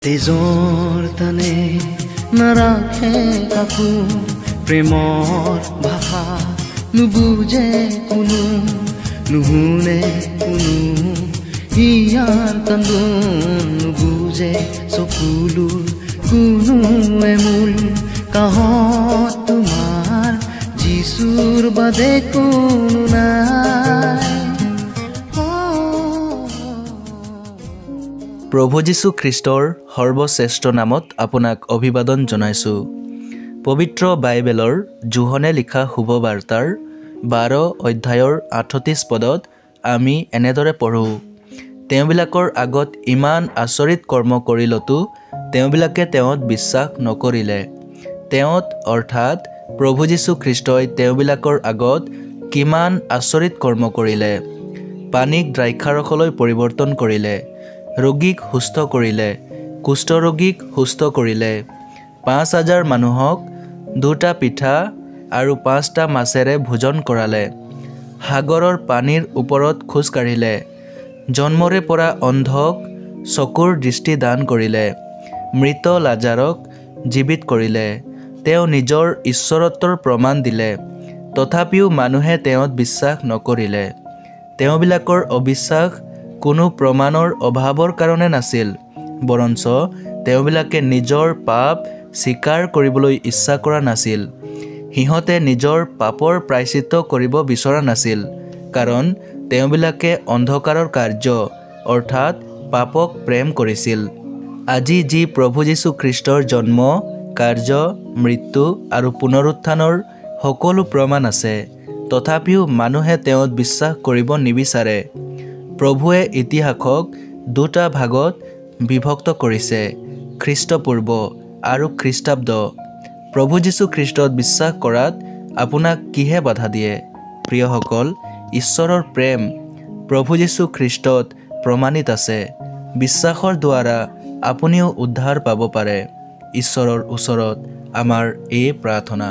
তেজৰ তানে নাৰাখে কাকো, প্ৰেমৰ ভাষা নুবুজে কোনো, নুশুনে কোনো হিয়াৰ কান্দোন, নুবুজে চকুলোৰ কোনোৱে মূল। কাহঁত তোমাৰ যিচুৰ বাদে কোনো নাই। প্ৰভু যীশু খ্ৰীষ্টৰ সৰ্বশ্ৰেষ্ঠ নামত আপোনাক অভিবাদন জনাইছোঁ। পবিত্ৰ বাইবেলৰ জোহনে লিখা শুভবাৰ্তাৰ 12 অধ্যায়ৰ 38 পদত আমি এনেদৰে পঢ়োঁ, তেওঁবিলাকৰ আগত ইমান আচৰিত কৰ্ম কৰিলতো তেওঁবিলাকে তেওঁত বিশ্বাস নকৰিলে। তেওঁত অৰ্থাৎ প্ৰভু যীশু খ্ৰীষ্টই তেওঁবিলাকৰ আগত কিমান আচৰিত কৰ্ম কৰিলে। পানীক দ্ৰাক্ষাৰসলৈ পৰিৱৰ্তন কৰিলে, ৰোগীক সুস্থ কৰিলে, কুষ্ঠৰোগীক সুস্থ কৰিলে, 5,000 মানুহক 2টা পিঠা আৰু 5টা মাছেৰে ভোজন কৰালে, সাগৰৰ পানীৰ ওপৰত খোজ কাঢ়িলে, জন্মৰে পৰা অন্ধক চকুৰ দৃষ্টি দান কৰিলে, মৃত লাজাৰক জীৱিত কৰিলে। তেওঁ নিজৰ ঈশ্বৰত্বৰ প্ৰমাণ দিলে, তথাপিও মানুহে তেওঁত বিশ্বাস নকৰিলে। তেওঁবিলাকৰ অবিশ্বাস কোনো প্ৰমাণৰ অভাৱৰ কাৰণে নাছিল, বৰঞ্চ তেওঁবিলাকে নিজৰ পাপ স্বীকাৰ কৰিবলৈ ইচ্ছা কৰা নাছিল। সিহঁতে নিজৰ পাপৰ প্ৰায়শ্চিত্ত কৰিব বিচৰা নাছিল, কাৰণ তেওঁবিলাকে অন্ধকাৰৰ কাৰ্য অৰ্থাৎ পাপক প্ৰেম কৰিছিল। আজি যি প্ৰভু যীশু খ্ৰীষ্টৰ জন্ম, কাৰ্য, মৃত্যু আৰু পুনৰুত্থানৰ সকলো প্ৰমাণ আছে, তথাপিও মানুহে তেওঁত বিশ্বাস কৰিব নিবিচাৰে। প্ৰভুৱে ইতিহাসক 2টা ভাগত বিভক্ত কৰিছে, খ্ৰীষ্টপূৰ্ব আৰু খ্ৰীষ্টাব্দ। প্ৰভু যীশু খ্ৰীষ্টত বিশ্বাস কৰাত আপোনাক কিহে বাধা দিয়ে? প্ৰিয়সকল, ঈশ্বৰৰ প্ৰেম প্ৰভু যীশু খ্ৰীষ্টত প্ৰমাণিত আছে। বিশ্বাসৰ দ্বাৰা আপুনিও উদ্ধাৰ পাব পাৰে। ঈশ্বৰৰ ওচৰত আমাৰ এই প্ৰাৰ্থনা।